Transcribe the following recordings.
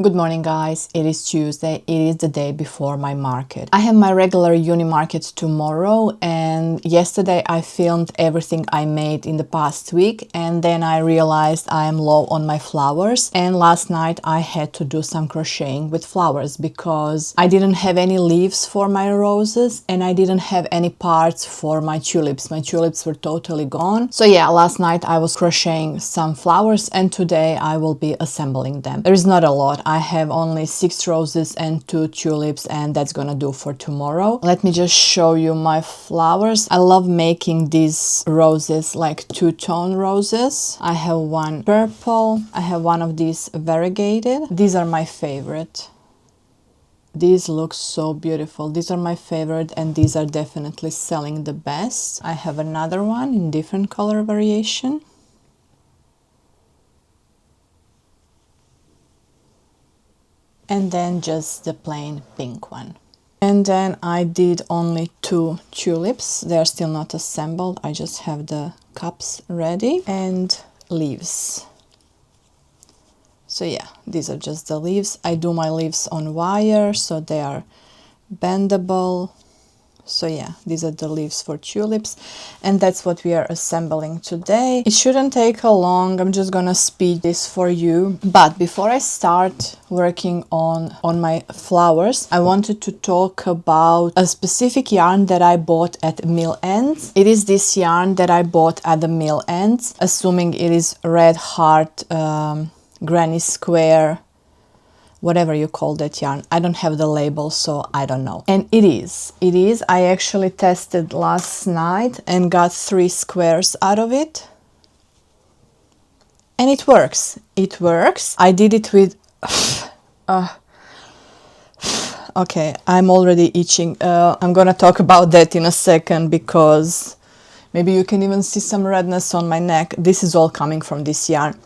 Good morning, guys. It is Tuesday. It is the day before my market. I have my regular uni market tomorrow, and yesterday I filmed everything I made in the past week, and then I realized I am low on my flowers, and last night I had to do some crocheting with flowers because I didn't have any leaves for my roses and I didn't have any parts for my tulips. My tulips were totally gone. So yeah, last night I was crocheting some flowers and today I will be assembling them. There is not a lot. I have only 6 roses and 2 tulips, and that's gonna do for tomorrow. Let me just show you my flowers. I love making these roses, like two-tone roses. I have one purple. I have one of these variegated. These are my favorite. These look so beautiful. These are my favorite, and these are definitely selling the best. I have another one in different color variation. And then just the plain pink one. And then I did only 2 tulips. They are still not assembled. I just have the cups ready and leaves. So yeah, these are just the leaves. I do my leaves on wire, so they are bendable. So yeah, these are the leaves for tulips, and that's what we are assembling today. It shouldn't take long. I'm just gonna speed this for you. But before I start working on my flowers, I wanted to talk about a specific yarn that I bought at Mill Ends. It is this yarn that I bought at the Mill Ends, assuming it is red heart, granny square, whatever you call that yarn. I don't have the label, so I don't know. And it is. I actually tested last night and got 3 squares out of it. And it works. It works. I did it with... Okay, I'm already itching. I'm gonna talk about that in a second because maybe you can even see some redness on my neck. This is all coming from this yarn.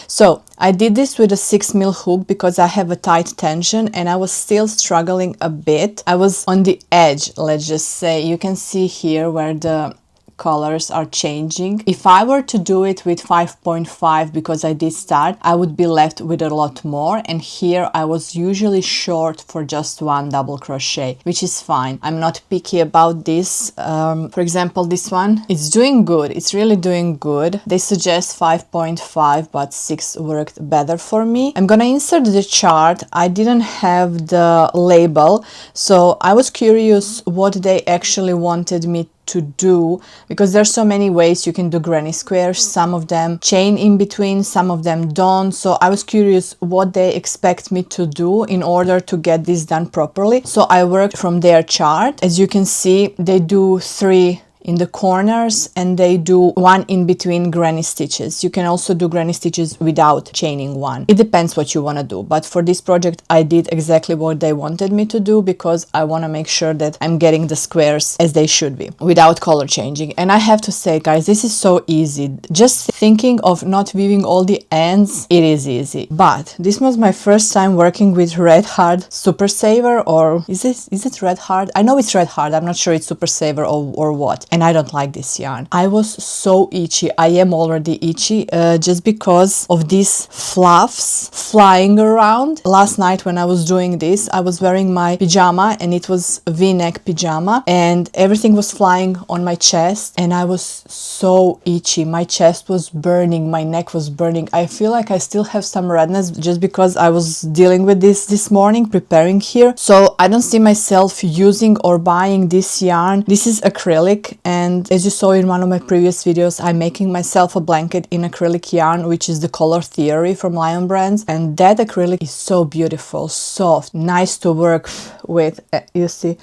So I did this with a 6mm hook because I have a tight tension and I was still struggling a bit. I was on the edge, let's just say. You can see here where the colors are changing. If I were to do it with 5.5, because I did start, I would be left with a lot more, and here I was usually short for just 1 double crochet, which is fine. I'm not picky about this. For example, this one, it's doing good. It's really doing good. They suggest 5.5, but 6 worked better for me. I'm gonna insert the chart. I didn't have the label, so I was curious what they actually wanted me to do, because there's so many ways you can do granny squares. Some of them chain in between, some of them don't. So I was curious what they expect me to do in order to get this done properly. So I worked from their chart. As you can see, they do 3 in the corners and they do 1 in between granny stitches. You can also do granny stitches without chaining 1. It depends what you want to do, but for this project I did exactly what they wanted me to do because I want to make sure that I'm getting the squares as they should be without color changing. And I have to say, guys, this is so easy. Just thinking of not weaving all the ends, it is easy. But this was my first time working with Red Heart Super Saver, or is it Red Heart? I know it's Red Heart. I'm not sure it's Super Saver or what. And I don't like this yarn. I was so itchy. I am already itchy just because of these fluffs flying around. Last night when I was doing this, I was wearing my pajama and it was a V-neck pajama and everything was flying on my chest and I was so itchy. My chest was burning, my neck was burning. I feel like I still have some redness just because I was dealing with this morning, preparing here. So I don't see myself using or buying this yarn. This is acrylic. And as you saw in one of my previous videos, I'm making myself a blanket in acrylic yarn, which is the Color Theory from Lion Brands. And that acrylic is so beautiful, soft, nice to work with. You see,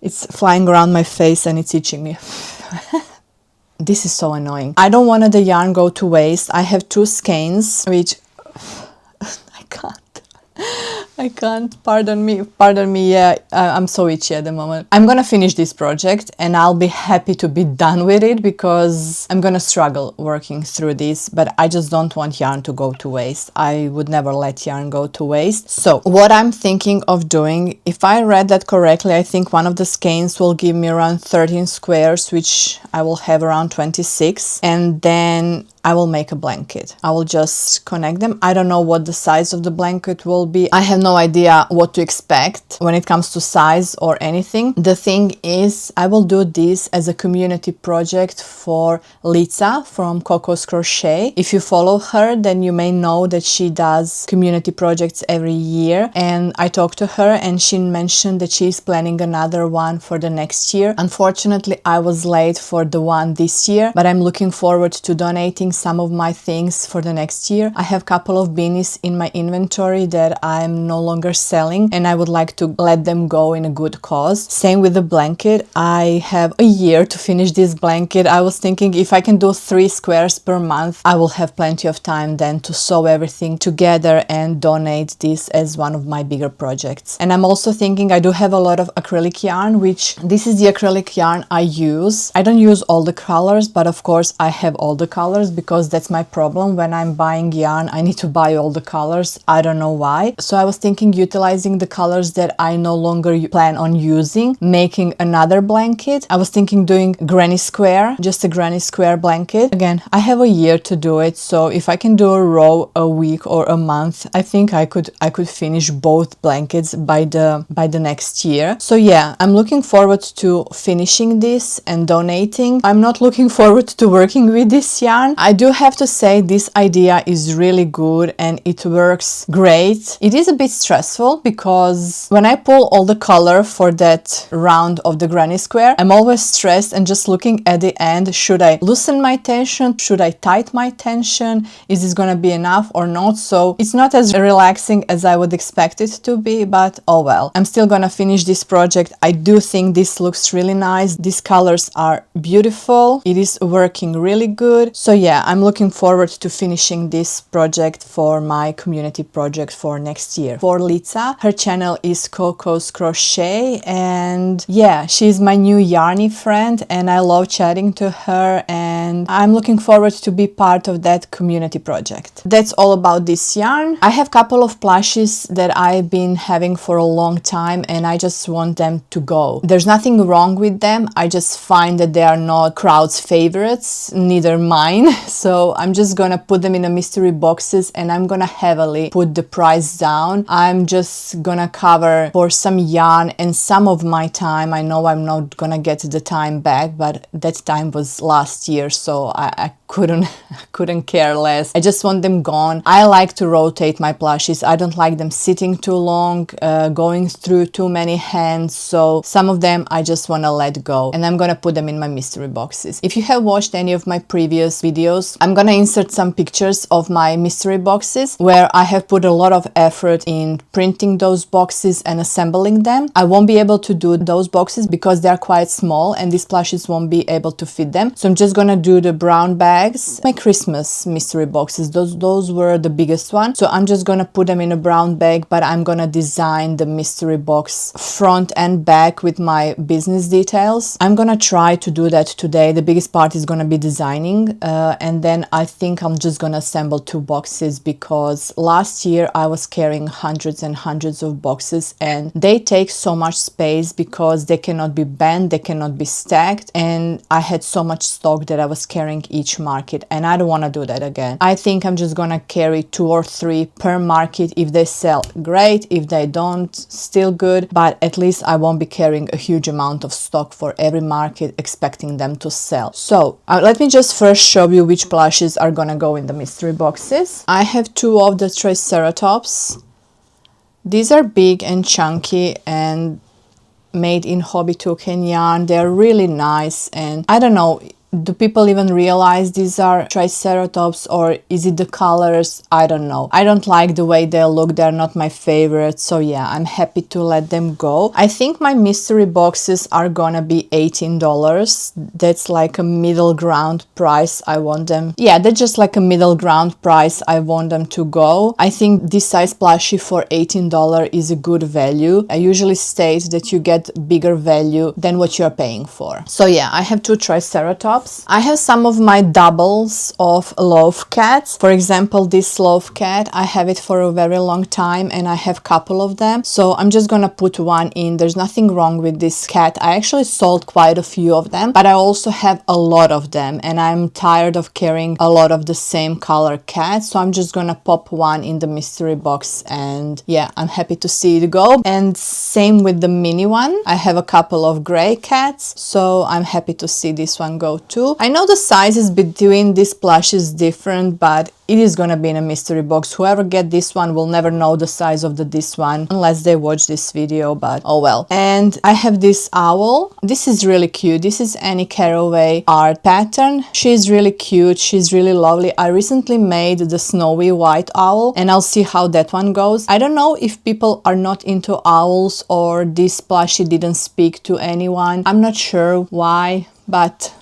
it's flying around my face and it's itching me. This is so annoying. I don't want the yarn go to waste. I have 2 skeins, which I can't, pardon me, yeah, I'm so itchy at the moment. I'm gonna finish this project and I'll be happy to be done with it because I'm gonna struggle working through this, but I just don't want yarn to go to waste. I would never let yarn go to waste. So what I'm thinking of doing, if I read that correctly, I think one of the skeins will give me around 13 squares, which I will have around 26, and then I will make a blanket. I will just connect them. I don't know what the size of the blanket will be. I have no idea what to expect when it comes to size or anything. The thing is, I will do this as a community project for Lisa from Coco's Crochet. If you follow her, then you may know that she does community projects every year, and I talked to her and she mentioned that she's planning another one for the next year. Unfortunately, I was late for the one this year, but I'm looking forward to donating some of my things for the next year. I have a couple of beanies in my inventory that I'm no longer selling, and I would like to let them go in a good cause. Same with the blanket. I have a year to finish this blanket. I was thinking if I can do 3 squares per month, I will have plenty of time then to sew everything together and donate this as one of my bigger projects. And I'm also thinking I do have a lot of acrylic yarn, which this is the acrylic yarn I use. I don't use all the colors, but of course I have all the colors because that's my problem. When I'm buying yarn, I need to buy all the colors. I don't know why. So I was thinking utilizing the colors that I no longer plan on using, making another blanket. I was thinking doing granny square, just a granny square blanket. Again, I have a year to do it, so if I can do a row a week or a month, I think I could finish both blankets by the next year. So yeah, I'm looking forward to finishing this and donating. I'm not looking forward to working with this yarn. I do have to say this idea is really good and it works great. It is a bit stressful because when I pull all the color for that round of the granny square, I'm always stressed and just looking at the end. Should I loosen my tension? Should I tighten my tension? Is this gonna be enough or not? So it's not as relaxing as I would expect it to be, but oh well. I'm still gonna finish this project. I do think this looks really nice. These colors are beautiful. It is working really good. So yeah, I'm looking forward to finishing this project for my community project for next year. For Lisa, her channel is Coco's Crochet, and yeah, she's my new yarny friend and I love chatting to her, and I'm looking forward to be part of that community project. That's all about this yarn. I have a couple of plushies that I've been having for a long time and I just want them to go. There's nothing wrong with them. I just find that they are not crowd's favorites, neither mine. So I'm just gonna put them in a mystery boxes and I'm gonna heavily put the price down. I'm just gonna cover for some yarn and some of my time. I know I'm not gonna get the time back, but that time was last year, so I couldn't care less. I just want them gone. I like to rotate my plushies. I don't like them sitting too long, going through too many hands. So some of them I just want to let go, and I'm gonna put them in my mystery boxes. If you have watched any of my previous videos, I'm gonna insert some pictures of my mystery boxes where I have put a lot of effort in printing those boxes and assembling them. I won't be able to do those boxes because they are quite small and these plushies won't be able to fit them. So I'm just gonna do the brown bag. My Christmas mystery boxes, those were the biggest one, so I'm just gonna put them in a brown bag, but I'm gonna design the mystery box front and back with my business details. I'm gonna try to do that today. The biggest part is gonna be designing, and then I think I'm just gonna assemble 2 boxes because last year I was carrying hundreds and hundreds of boxes and they take so much space because they cannot be bent, they cannot be stacked, and I had so much stock that I was carrying each market and I don't want to do that again. I think I'm just gonna carry 2 or 3 per market. If they sell, great. If they don't, still good, but at least I won't be carrying a huge amount of stock for every market expecting them to sell. So let me just first show you which plushies are gonna go in the mystery boxes. I have 2 of the Triceratops. These are big and chunky and made in hobby toucan yarn. They're really nice, and I don't know, do people even realize these are Triceratops, or is it the colors? I don't know. I don't like the way they look. They're not my favorite. So yeah, I'm happy to let them go. I think my mystery boxes are gonna be $18. That's like a middle ground price. I want them. Yeah, that's just like a middle ground price. I want them to go. I think this size plushie for $18 is a good value. I usually state that you get bigger value than what you're paying for. So yeah, I have 2 Triceratops. tops. I have some of my doubles of loaf cats. For example, this loaf cat, I have it for a very long time and I have a couple of them. So I'm just gonna put one in. There's nothing wrong with this cat. I actually sold quite a few of them, but I also have a lot of them and I'm tired of carrying a lot of the same color cats. So I'm just gonna pop one in the mystery box, and yeah, I'm happy to see it go. And same with the mini one. I have a couple of gray cats, so I'm happy to see this one go too. I know the sizes between these plushes different, but it is gonna be in a mystery box. Whoever get this one will never know the size of this one unless they watch this video, but oh well. And I have this owl. This is really cute. This is Annie Caraway art pattern. She's really cute. She's really lovely. I recently made the snowy white owl and I'll see how that one goes. I don't know if people are not into owls or this plushie didn't speak to anyone. I'm not sure why, but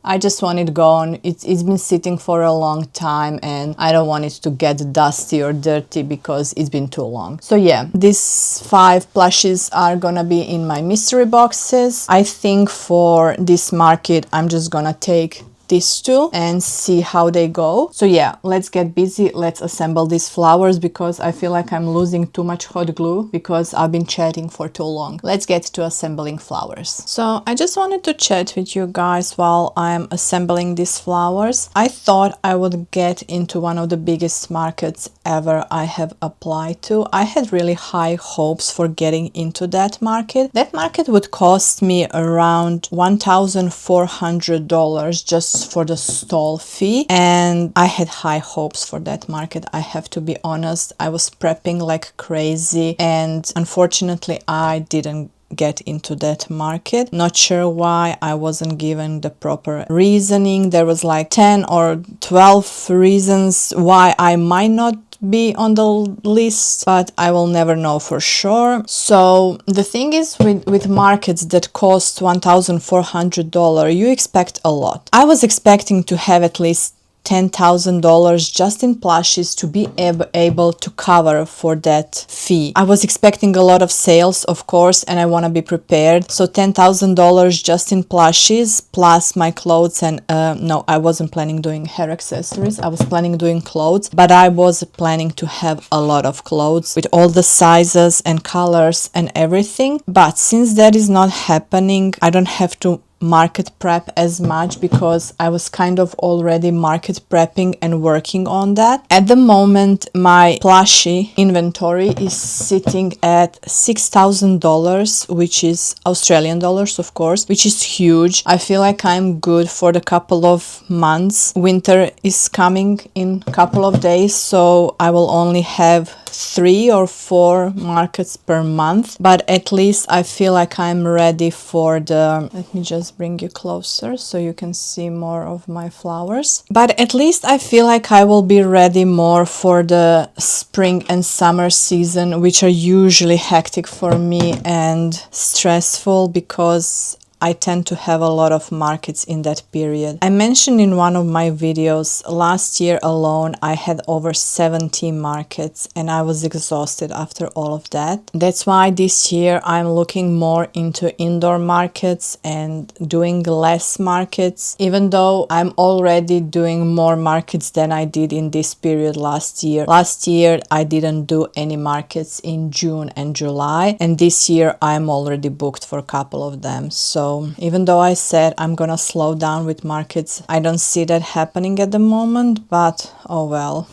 I just want it gone. It's been sitting for a long time and I don't want it to get dusty or dirty because it's been too long. So yeah, these 5 plushies are gonna be in my mystery boxes. I think for this market, I'm just gonna take these 2 and see how they go. So yeah, let's get busy. Let's assemble these flowers because I feel like I'm losing too much hot glue because I've been chatting for too long. Let's get to assembling flowers. So I just wanted to chat with you guys while I'm assembling these flowers. I thought I would get into one of the biggest markets ever I have applied to. I had really high hopes for getting into that market. That market would cost me around $1,400 just for the stall fee, and I had high hopes for that market. I have to be honest, I was prepping like crazy and unfortunately I didn't get into that market. Not sure why. I wasn't given the proper reasoning. There was like 10 or 12 reasons why I might not be on the list, but I will never know for sure. So the thing is with markets that cost $1,400, you expect a lot. I was expecting to have at least $10,000 just in plushies to be able to cover for that fee. I was expecting a lot of sales, of course, and I want to be prepared. So $10,000 just in plushies plus my clothes and no, I wasn't planning doing hair accessories. I was planning doing clothes, but I was planning to have a lot of clothes with all the sizes and colors and everything. But since that is not happening, I don't have to market prep as much because I was kind of already market prepping and working on that. At the moment, my plushie inventory is sitting at $6,000, which is Australian dollars, of course, which is huge. I feel like I'm good for the couple of months. Winter is coming in a couple of days, so I will only have 3 or 4 markets per month, but at least I feel like I'm ready for the, let me just bring you closer so you can see more of my flowers. But at least I feel like I will be ready more for the spring and summer season, which are usually hectic for me and stressful because I tend to have a lot of markets in that period. I mentioned in one of my videos, last year alone, I had over 70 markets and I was exhausted after all of that. That's why this year I'm looking more into indoor markets and doing less markets, even though I'm already doing more markets than I did in this period last year. Last year, I didn't do any markets in June and July, and this year I'm already booked for a couple of them. So even though I said I'm gonna slow down with markets, I don't see that happening at the moment, but oh well.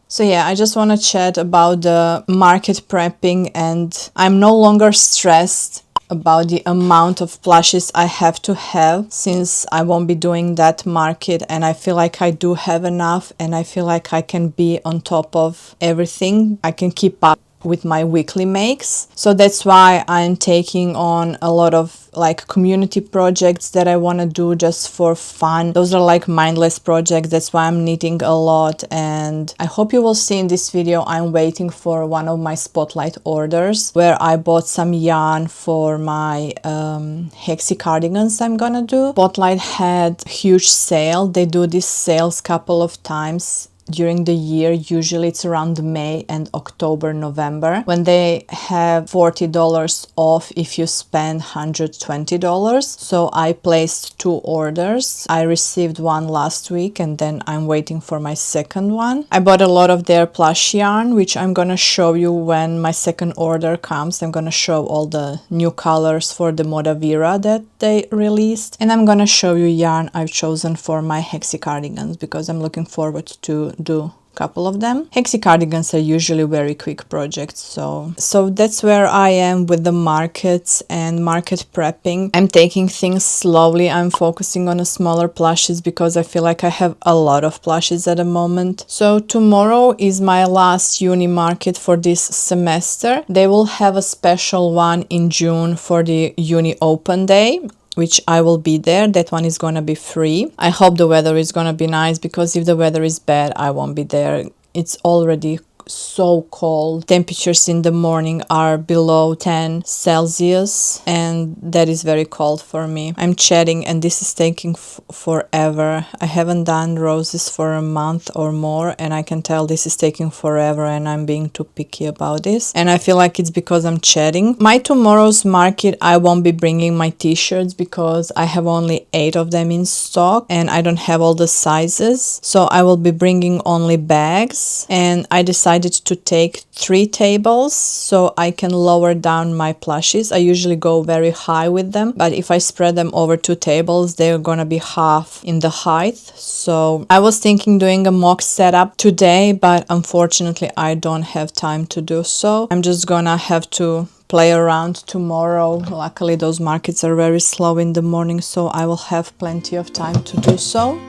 So yeah, I just want to chat about the market prepping, and I'm no longer stressed about the amount of plushies I have to have since I won't be doing that market, and I feel like I do have enough and I feel like I can be on top of everything. I can keep up with my weekly makes. So that's why I'm taking on a lot of like community projects that I want to do just for fun. Those are like mindless projects. That's why I'm knitting a lot, and I hope you will see in this video I'm waiting for one of my spotlight orders where I bought some yarn for my hexi cardigans I'm gonna do. Spotlight had a huge sale. They do these sales couple of times during the year. Usually it's around May and October, November, when they have $40 off if you spend $120. So I placed 2 orders. I received one last week and then I'm waiting for my second one. I bought a lot of their plush yarn, which I'm gonna show you when my second order comes. I'm gonna show all the new colors for the Moda Vera that they released, and I'm gonna show you yarn I've chosen for my hexi cardigans because I'm looking forward to do couple of them. Hexi cardigans are usually very quick projects, so that's where I am with the markets and market prepping. I'm taking things slowly. I'm focusing on the smaller plushes because I feel like I have a lot of plushes at the moment. So tomorrow is my last uni market for this semester. They will have a special one in June for the uni open day, which I will be there. That one is gonna be free. I hope the weather is gonna be nice because if the weather is bad, I won't be there. It's already so cold. Temperatures in the morning are below 10 Celsius and that is very cold for me. I'm chatting and this is taking forever. I haven't done roses for a month or more and I can tell this is taking forever and I'm being too picky about this, and I feel like it's because I'm chatting. My tomorrow's market, I won't be bringing my t-shirts because I have only 8 of them in stock and I don't have all the sizes, so I will be bringing only bags, and I decided to take 3 tables so I can lower down my plushies. I usually go very high with them, but if I spread them over 2 tables, they're gonna be half in the height. So I was thinking doing a mock setup today, but unfortunately I don't have time to do so. I'm just gonna have to play around tomorrow. Luckily those markets are very slow in the morning, so I will have plenty of time to do so.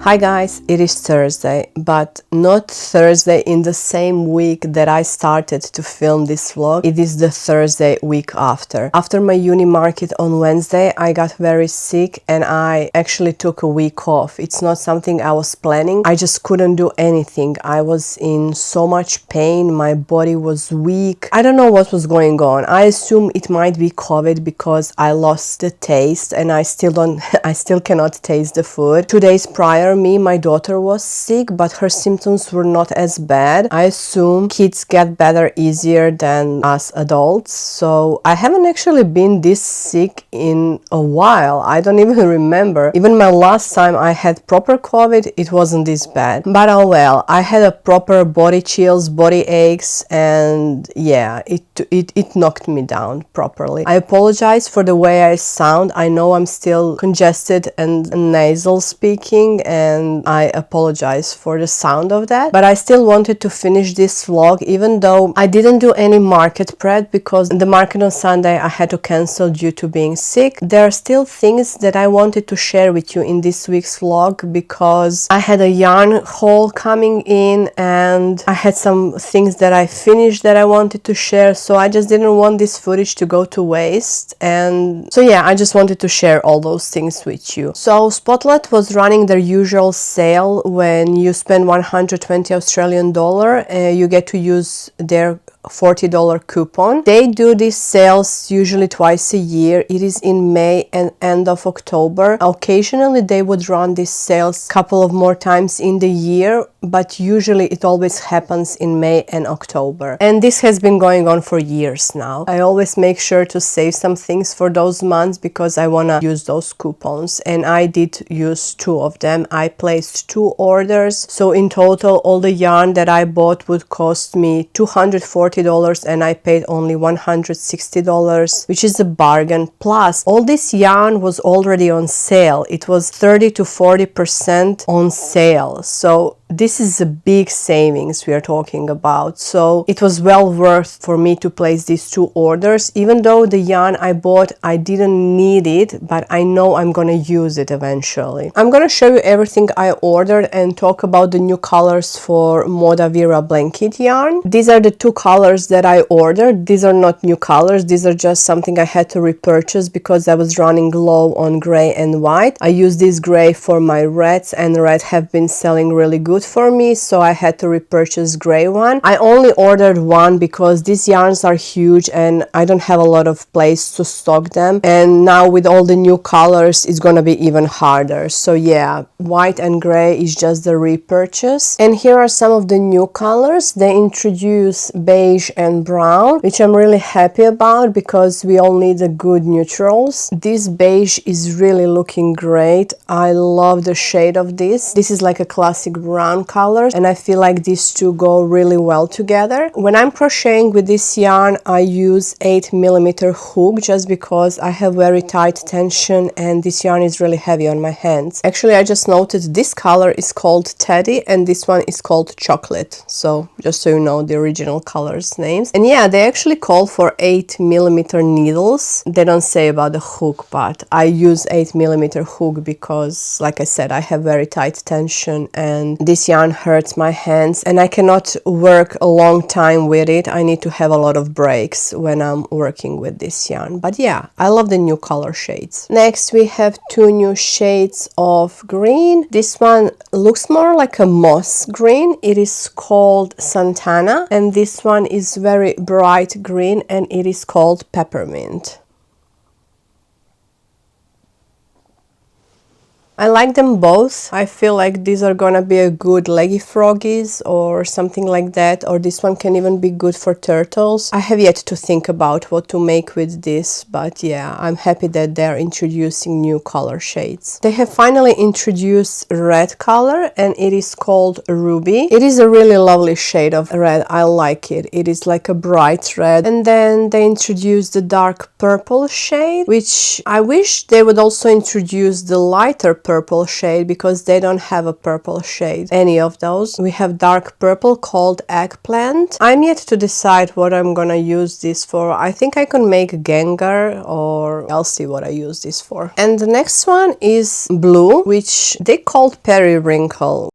Hi guys, it is Thursday, but not Thursday in the same week that I started to film this vlog. It is the Thursday week after. After my uni market on Wednesday, I got very sick and I actually took a week off. It's not something I was planning. I just couldn't do anything. I was in so much pain. My body was weak. I don't know what was going on. I assume it might be COVID because I lost the taste and I still cannot taste the food. 2 days prior, my daughter was sick, but her symptoms were not as bad. I assume kids get better easier than us adults, so I haven't actually been this sick in a while. I don't even remember. Even my last time I had proper COVID, it wasn't this bad. But oh well, I had a proper body chills, body aches, and yeah, it knocked me down properly. I apologize for the way I sound. I know I'm still congested and nasal speaking, and and I apologize for the sound of that, but I still wanted to finish this vlog even though I didn't do any market prep because the market on Sunday I had to cancel due to being sick. There are still things that I wanted to share with you in this week's vlog because I had a yarn haul coming in and I had some things that I finished that I wanted to share, so I just didn't want this footage to go to waste. And so yeah, I just wanted to share all those things with you. So Spotlight was running their usual sale. When you spend 120 Australian dollar, you get to use their $40 coupon. They do these sales usually twice a year. It is in May and end of October. Occasionally they would run these sales a couple of more times in the year, but usually it always happens in May and October. And this has been going on for years now. I always make sure to save some things for those months because I want to use those coupons, and I did use 2 of them. I placed 2 orders, so in total all the yarn that I bought would cost me $240 and I paid only $160, which is a bargain. Plus all this yarn was already on sale. It was 30 to 40% on sale, so this is a big savings we are talking about. So it was well worth for me to place these 2 orders, even though the yarn I bought, I didn't need it, but I know I'm gonna use it eventually. I'm gonna show you everything I ordered and talk about the new colors for Moda Vera blanket yarn. These are the 2 colors that I ordered. These are not new colors. These are just something I had to repurchase because I was running low on gray and white. I used this gray for my reds, and red have been selling really good for me, so I had to repurchase gray one. I only ordered one because these yarns are huge and I don't have a lot of place to stock them, and now with all the new colors it's gonna be even harder. So yeah, white and gray is just the repurchase. And here are some of the new colors. They introduce beige and brown, which I'm really happy about because we all need the good neutrals. This beige is really looking great. I love the shade of this. This is like a classic brown color, and I feel like these 2 go really well together. When I'm crocheting with this yarn, I use 8mm hook just because I have very tight tension and this yarn is really heavy on my hands. Actually, I just noted this color is called Teddy and this one is called Chocolate, so just so you know the original colors names. And yeah, they actually call for 8mm needles. They don't say about the hook, but I use 8mm hook because, like I said, I have very tight tension and this yarn hurts my hands and I cannot work a long time with it. I need to have a lot of breaks when I'm working with this yarn. But yeah, I love the new color shades. Next we have 2 new shades of green. This one looks more like a moss green. It is called Santana, and this one is very bright green and it is called Peppermint. I like them both. I feel like these are gonna be a good leggy froggies or something like that, or this one can even be good for turtles. I have yet to think about what to make with this, but yeah, I'm happy that they're introducing new color shades. They have finally introduced red color and it is called Ruby. It is a really lovely shade of red. I like it. It is like a bright red. And then they introduced the dark purple shade, which I wish they would also introduce the lighter purple shade because they don't have a purple shade, any of those. We have dark purple called Eggplant. I'm yet to decide what I'm gonna use this for. I think I can make Gengar, or I'll see what I use this for. And the next one is blue, which they called Periwinkle.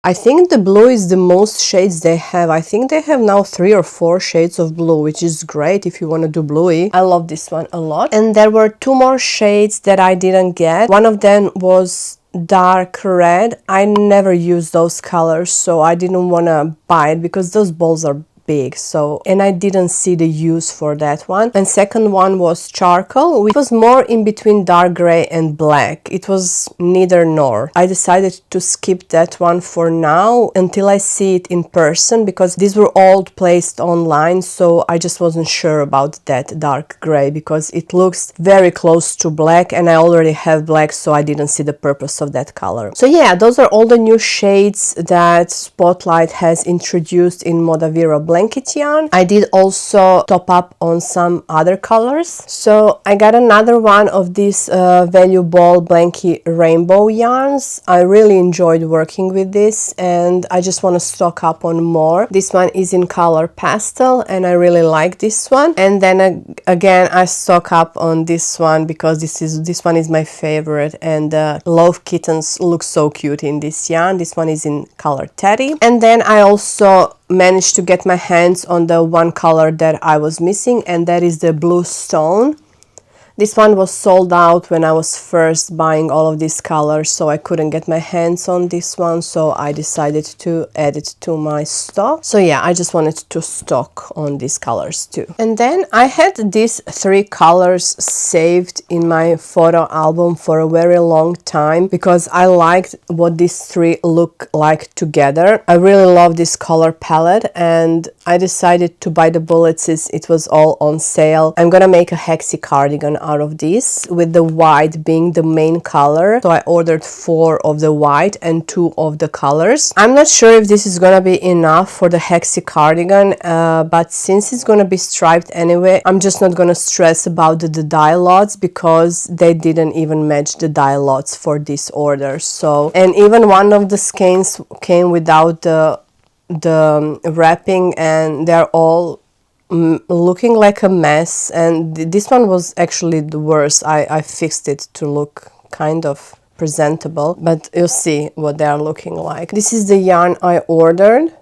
I think the blue is the most shades they have. I think they have now 3 or 4 shades of blue, which is great if you want to do bluey. I love this one a lot. And there were 2 more shades that I didn't get. One of them was dark red. I never use those colors, so I didn't want to buy it because those balls are big, so, and I didn't see the use for that one. And second one was charcoal, which was more in between dark gray and black. It was neither nor. I decided to skip that one for now until I see it in person because these were all placed online, so I just wasn't sure about that dark gray because it looks very close to black and I already have black, so I didn't see the purpose of that color. So yeah, those are all the new shades that Spotlight has introduced in Moda Vera blanket yarn. I did also top up on some other colors. So I got another one of these Value Ball Blanket rainbow yarns. I really enjoyed working with this and I just want to stock up on more. This one is in color pastel and I really like this one. And then again I stock up on this one because this one is my favorite, and Love Kittens look so cute in this yarn. This one is in color Teddy. And then I also managed to get my hands on the one color that I was missing, and that is the Blue Stone. This one was sold out when I was first buying all of these colors, so I couldn't get my hands on this one, so I decided to add it to my stock. So yeah, I just wanted to stock on these colors too. And then I had these 3 colors saved in my photo album for a very long time because I liked what these 3 look like together. I really love this color palette and I decided to buy the bullets since it was all on sale. I'm gonna make a hexi cardigan out of this, with the white being the main color. So I ordered 4 of the white and 2 of the colors. I'm not sure if this is gonna be enough for the hexi cardigan, but since it's gonna be striped anyway, I'm just not gonna stress about the dye lots because they didn't even match the dye lots for this order. So, and even one of the skeins came without the wrapping and they're all looking like a mess, and this one was actually the worst. I fixed it to look kind of presentable, but you'll see what they are looking like. This is the yarn I ordered.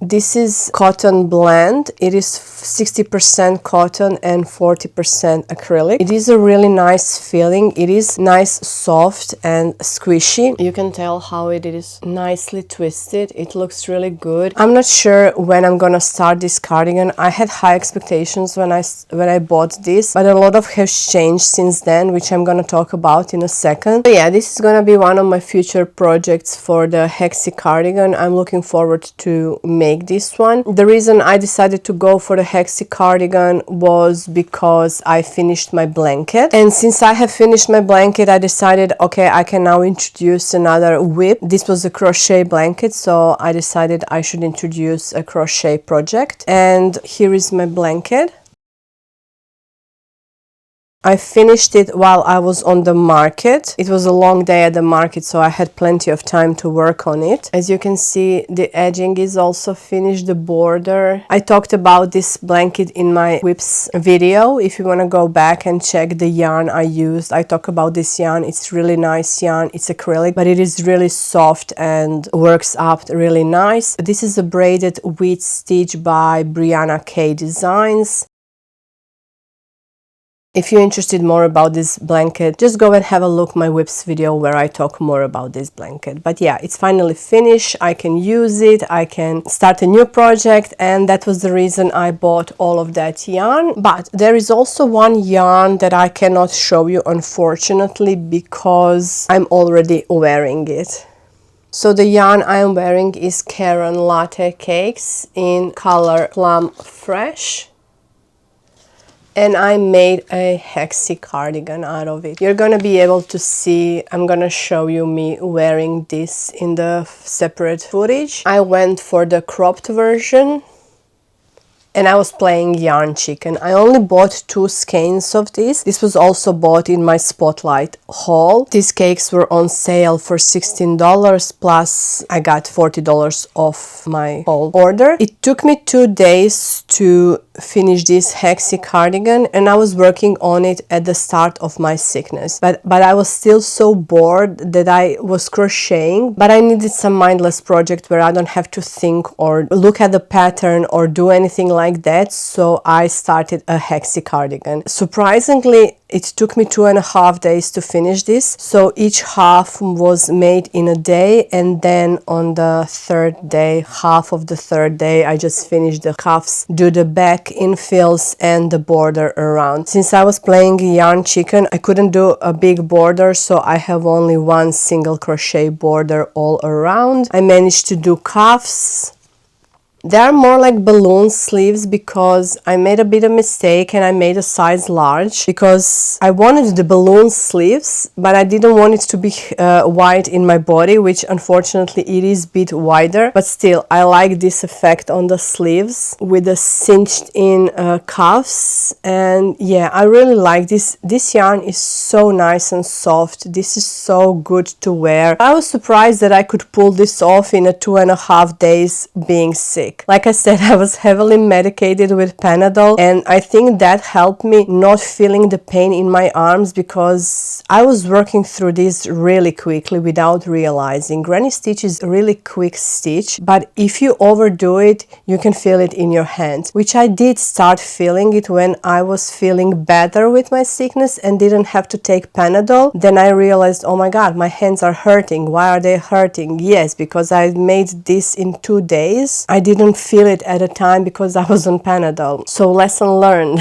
This is cotton blend. It is 60% cotton and 40% acrylic. It is a really nice feeling. It is nice, soft and squishy. You can tell how it is nicely twisted. It looks really good. I'm not sure when I'm gonna start this cardigan. I had high expectations when I bought this, but a lot has changed since then, which I'm gonna talk about in a second. So yeah, this is gonna be one of my future projects for the hexi cardigan. I'm looking forward to make this one. The reason I decided to go for the hexi cardigan was because I finished my blanket, and since I have finished my blanket, I decided, okay, I can now introduce another whip. This was a crochet blanket, so I decided I should introduce a crochet project, and here is my blanket. I finished it while I was on the market. It was a long day at the market, so I had plenty of time to work on it. As you can see, the edging is also finished, the border. I talked about this blanket in my whips video. If you want to go back and check the yarn I used, I talk about this yarn. It's really nice yarn. It's acrylic, but it is really soft and works up really nice. This is a braided wheat stitch by Brianna K Designs. If you're interested more about this blanket, just go and have a look my whips video where I talk more about this blanket. But yeah, it's finally finished. I can use it. I can start a new project, and that was the reason I bought all of that yarn. But there is also one yarn that I cannot show you, unfortunately, because I'm already wearing it. So the yarn I'm wearing is Karen Latte Cakes in color Plum Fresh. And I made a hexi cardigan out of it. You're gonna be able to see, I'm gonna show you me wearing this in the separate footage. I went for the cropped version and I was playing Yarn Chicken. I only bought 2 skeins of this. This was also bought in my Spotlight haul. These cakes were on sale for $16, plus I got $40 off my whole order. It took me 2 days to finish this hexi cardigan, and I was working on it at the start of my sickness. But I was still so bored that I was crocheting, but I needed some mindless project where I don't have to think or look at the pattern or do anything like that, so I started a hexi cardigan. Surprisingly, it took me 2.5 days to finish this, so each half was made in a day, and then on the third day, half of the third day, I just finished the cuffs, do the back infills and the border around. Since I was playing Yarn Chicken, I couldn't do a big border, so I have only one single crochet border all around. I managed to do cuffs, They are more like balloon sleeves because I made a bit of mistake and I made a size large because I wanted the balloon sleeves, but I didn't want it to be wide in my body, which unfortunately it is a bit wider, but still I like this effect on the sleeves with the cinched in cuffs. And yeah, I really like this. This yarn is so nice and soft. This is so good to wear. I was surprised that I could pull this off in a 2.5 days being sick. Like I said, I was heavily medicated with Panadol, and I think that helped me not feeling the pain in my arms because I was working through this really quickly without realizing. Granny stitch is a really quick stitch, but if you overdo it, you can feel it in your hand, which I did start feeling it when I was feeling better with my sickness and didn't have to take Panadol. Then I realized, oh my god, my hands are hurting. Why are they hurting? Yes, because I made this in 2 days. I didn't feel it at a time because I was on Panadol. So lesson learned.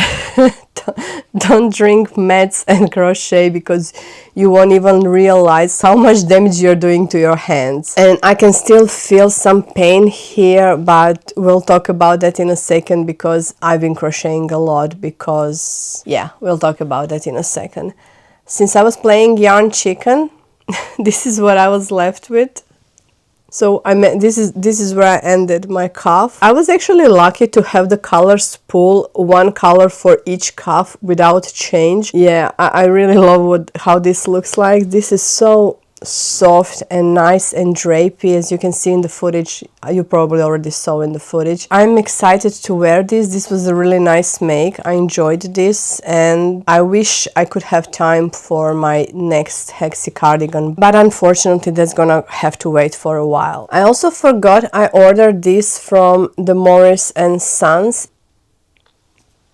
Don't drink meds and crochet because you won't even realize how much damage you're doing to your hands. And I can still feel some pain here, but we'll talk about that in a second because I've been crocheting a lot because, yeah, we'll talk about that in a second. Since I was playing yarn chicken, this is what I was left with. So this is where I ended my cuff. I was actually lucky to have the colors pull one color for each cuff without change. Yeah, I really love how this looks like. This is so soft and nice and drapey, as you can see in the footage. You probably already saw in the footage. I'm excited to wear this. This was a really nice make. I enjoyed this and I wish I could have time for my next hexi cardigan, but unfortunately that's gonna have to wait for a while. I also forgot I ordered this from the Morris and Sons.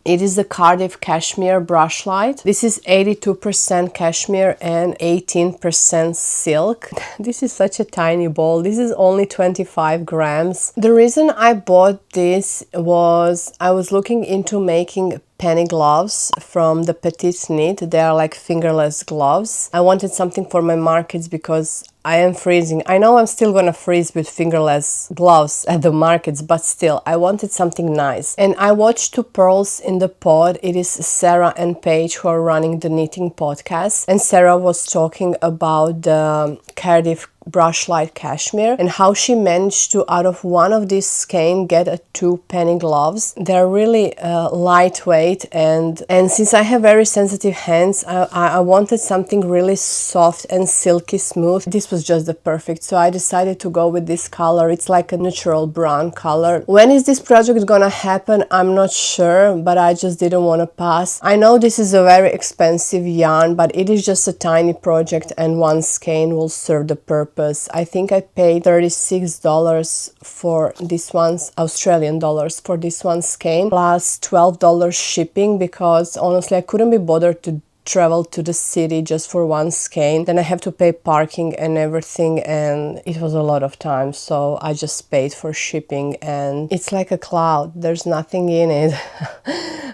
It is the Cardiff Cashmere Brush Light. This is 82% cashmere and 18% silk. This is such a tiny ball. This is only 25 grams. The reason I bought this was I was looking into making penny gloves from the PetiteKnit. They are like fingerless gloves. I wanted something for my markets because I am freezing. I know I'm still gonna freeze with fingerless gloves at the markets, but still, I wanted something nice. And I watched Two Pearls in the Pod. It is Sarah and Paige who are running the knitting podcast. And Sarah was talking about the Cardiff Brush Light Cashmere and how she managed to, out of one of these skein, get 2 penny gloves. They're really lightweight, and since I have very sensitive hands, I wanted something really soft and silky smooth. This was just the perfect, so I decided to go with this color. It's like a natural brown color. When is this project gonna happen? I'm not sure, but I just didn't want to pass. I know this is a very expensive yarn, but it is just a tiny project and one skein will serve the purpose. I think I paid $36 for this one's Australian dollars for this one skein, plus $12 shipping, because honestly I couldn't be bothered to travel to the city just for one skein. Then I have to pay parking and everything, and it was a lot of time, so I just paid for shipping, and it's like a cloud. There's nothing in it.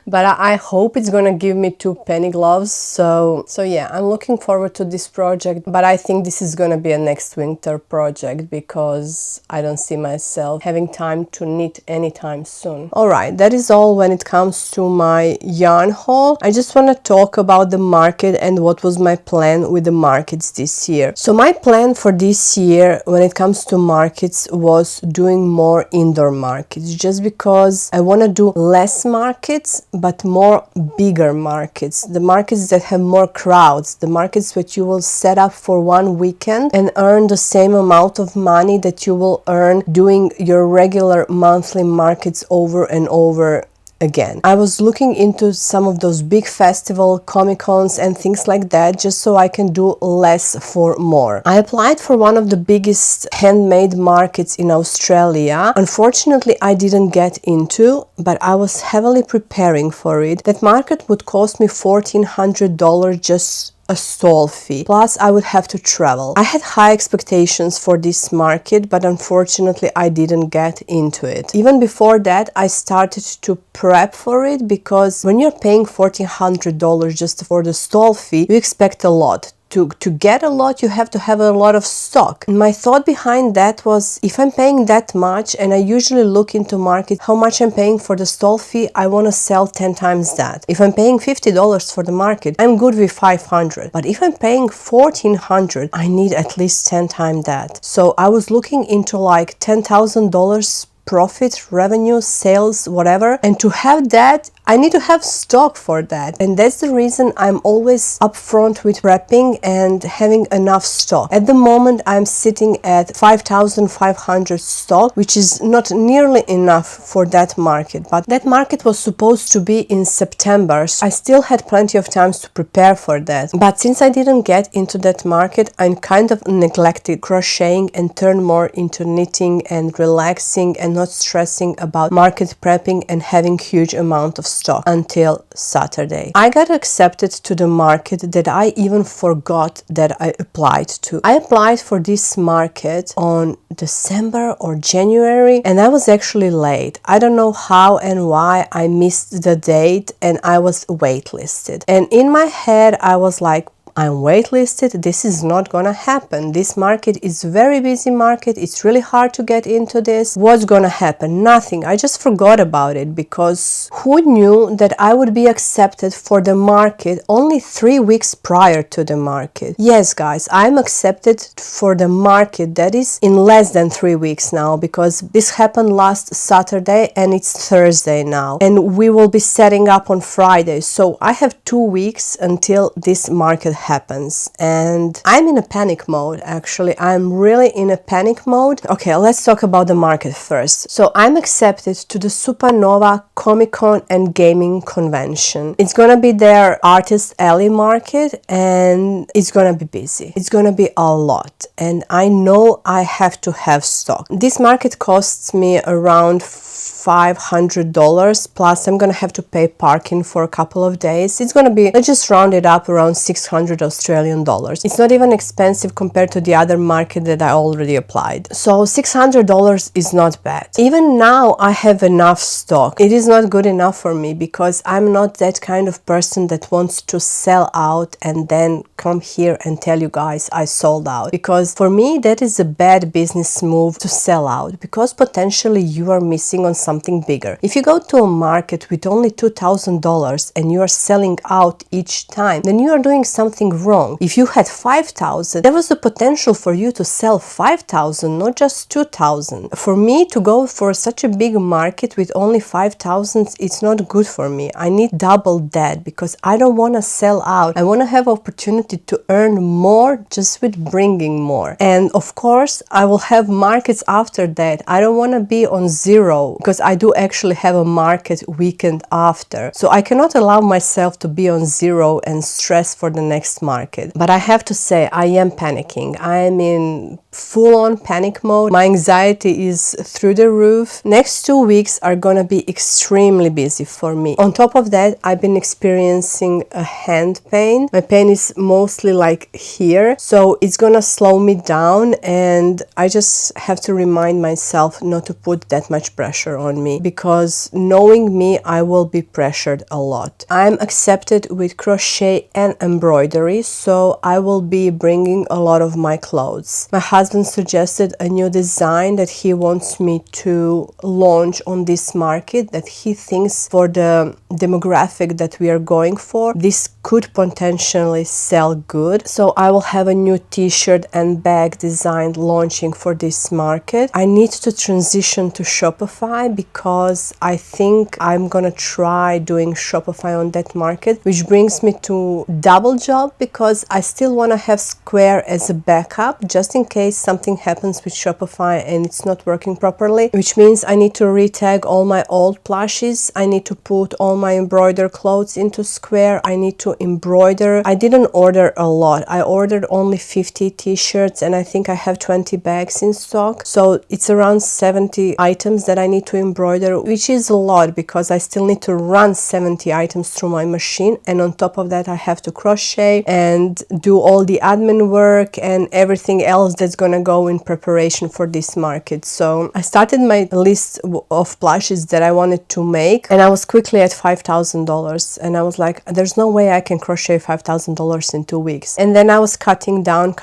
But I hope it's gonna give me 2 penny gloves. So yeah, I'm looking forward to this project, but I think this is gonna be a next winter project because I don't see myself having time to knit anytime soon. Alright, that is all when it comes to my yarn haul. I just want to talk about the market and what was my plan with the markets this year. So my plan for this year when it comes to markets was doing more indoor markets, just because I want to do less markets but more bigger markets, the markets that have more crowds, the markets that you will set up for one weekend and earn the same amount of money that you will earn doing your regular monthly markets over and over again. I was looking into some of those big festival, Comic-Cons and things like that, just so I can do less for more. I applied for one of the biggest handmade markets in Australia. Unfortunately, I didn't get into, but I was heavily preparing for it. That market would cost me $1,400 just a stall fee, plus I would have to travel. I had high expectations for this market, but unfortunately I didn't get into it. Even before that, I started to prep for it, because when you're paying $1,400 just for the stall fee, you expect a lot to get a lot, you have to have a lot of stock. My thought behind that was, if I'm paying that much, and I usually look into market how much I'm paying for the stall fee, I want to sell 10 times that. If I'm paying $50 for the market, I'm good with 500. But if I'm paying 1400, I need at least 10 times that. So I was looking into like $10,000 profit, revenue, sales, whatever. And to have that, I need to have stock for that. And that's the reason I'm always upfront with prepping and having enough stock. At the moment, I'm sitting at 5,500 stock, which is not nearly enough for that market. But that market was supposed to be in September, so I still had plenty of time to prepare for that. But since I didn't get into that market, I kind of neglected crocheting and turned more into knitting and relaxing and not stressing about market prepping and having huge amount of stock until Saturday. I got accepted to the market that I even forgot that I applied to. I applied for this market on December or January, and I was actually late. I don't know how and why I missed the date, and I was waitlisted. And in my head, I was like, I'm waitlisted, this is not gonna happen. This market is very busy market, it's really hard to get into this. What's gonna happen? Nothing. I just forgot about it, because who knew that I would be accepted for the market only 3 weeks prior to the market? Yes, guys, I'm accepted for the market that is in less than 3 weeks now, because this happened last Saturday and it's Thursday now. And we will be setting up on Friday. So I have 2 weeks until this market happens, and I'm in a panic mode. Actually, I'm really in a panic mode. Okay, let's talk about the market first. So I'm accepted to the Supanova Comic-Con and Gaming Convention. It's gonna be their Artist Alley market, and it's gonna be busy. It's gonna be a lot, and I know I have to have stock. This market costs me around $500, plus I'm gonna have to pay parking for a couple of days. It's gonna be, let's just round it up, around 600 Australian dollars. It's not even expensive compared to the other market that I already applied. So $600 is not bad. Even now I have enough stock. It is not good enough for me, because I'm not that kind of person that wants to sell out and then come here and tell you guys I sold out. Because for me, that is a bad business move to sell out, because potentially you are missing on something bigger. If you go to a market with only $2,000 and you are selling out each time, then you are doing something wrong. If you had 5,000, there was the potential for you to sell 5,000, not just 2,000. For me to go for such a big market with only 5,000, it's not good for me. I need double that, because I don't want to sell out. I want to have opportunity to earn more just with bringing more. And of course, I will have markets after that. I don't want to be on zero, because I do actually have a market weekend after. So I cannot allow myself to be on zero and stress for the next market. But I have to say, I am panicking. I am in full-on panic mode. My anxiety is through the roof. Next 2 weeks are gonna be extremely busy for me. On top of that, I've been experiencing a hand pain. My pain is mostly like here, so it's gonna slow me down, and I just have to remind myself not to put that much pressure on me, because knowing me, I will be pressured a lot. I'm accepted with crochet and embroidery, so I will be bringing a lot of my clothes. My husband suggested a new design that he wants me to launch on this market, that he thinks for the demographic that we are going for, this could potentially sell good. So I will have a new t-shirt and bag design launching for this market. I need to transition to Shopify, because I think I'm gonna try doing Shopify on that market, which brings me to double job, because I still want to have Square as a backup just in case something happens with Shopify and it's not working properly, which means I need to retag all my old plushies. I need to put all my embroidered clothes into Square. I need to embroider. I didn't order a lot. I ordered only 50 t-shirts, and I think I have 20 bags in stock. So it's around 70 items that I need to embroider, which is a lot, because I still need to run 70 items through my machine, and on top of that I have to crochet crochet and do all the admin work and everything else that's gonna go in preparation for this market. So I started my list of plushes that I wanted to make, and I was quickly at $5,000, and I was like, there's no way I can crochet $5,000 in 2 weeks. And then I was cutting down.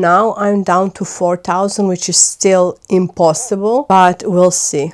Now I'm down to 4,000, which is still impossible, but we'll see.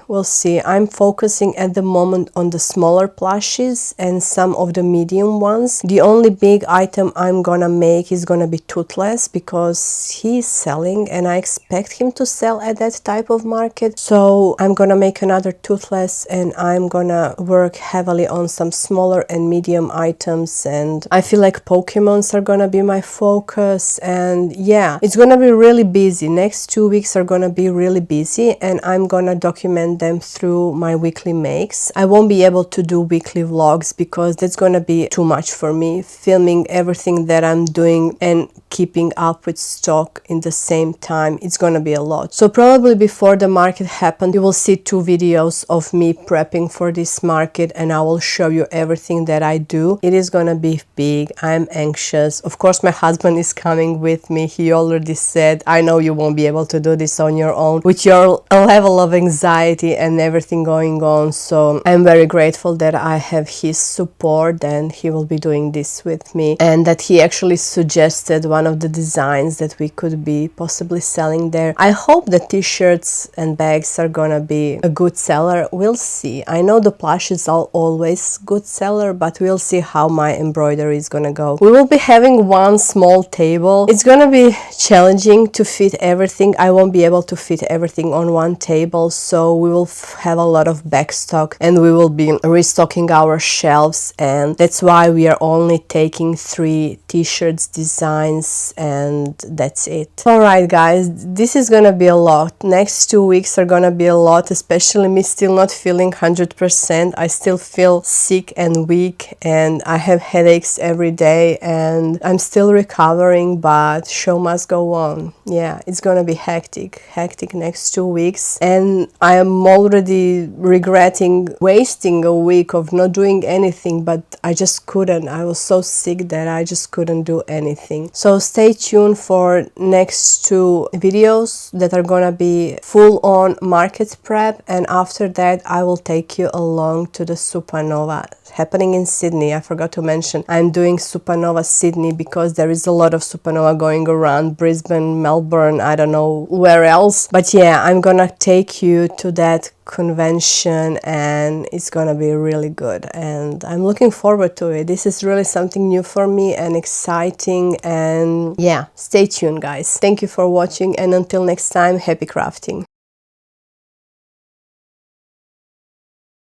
I'm focusing at the moment on the smaller plushes and some of the medium ones. The only big item I'm gonna make is gonna be Toothless, because he's selling and I expect him to sell at that type of market. So I'm gonna make another Toothless, and I'm gonna work heavily on some smaller and medium items, and I feel like Pokemons are gonna be my focus. And yeah, it's gonna be really busy. Next 2 weeks are gonna be really busy, and I'm gonna document them through my weekly makes. I won't be able to do weekly vlogs because that's gonna be too much for me, filming everything that I'm doing and keeping up with stock in the same time. It's gonna be a lot. So probably before the market happens, you will see 2 videos of me prepping for this market, and I will show you everything that I do. It is gonna be big. I'm anxious. Of course, my husband is coming with me. He already said, I know you won't be able to do this on your own with your level of anxiety and everything going on. So I'm very grateful that I have his support, and he will be doing this with me, and that he actually suggested one of the designs that we could be possibly selling there. I hope the t-shirts and bags are gonna be a good seller. We'll see. I know the plushes are always good seller, but we'll see how my embroidery is gonna go. We will be having one small table. It's gonna be challenging to fit everything. I won't be able to fit everything on one table, so we will have a lot of back stock, and we will be restocking our shelves, and that's why we are only taking 3 t-shirts designs, and that's it. Alright guys, this is gonna be a lot. Next 2 weeks are gonna be a lot, especially me still not feeling 100%. I still feel sick and weak, and I have headaches every day, and I'm still recovering, but show must go on. Yeah, it's gonna be hectic next 2 weeks, and I am already regretting wasting a week of not doing anything, but I just couldn't. I was so sick that I just couldn't do anything. So stay tuned for next 2 videos that are gonna be full on market prep, and after that I will take you along to the Supanova happening in Sydney. I forgot to mention I'm doing Supanova Sydney because there is a lot of Supanova going around Brisbane, Melbourne, I don't know where else, but yeah, I'm gonna take you to that convention, and it's gonna be really good, and I'm looking forward to it. This is really something new for me and exciting, and yeah, stay tuned guys. Thank you for watching, and until next time, happy crafting.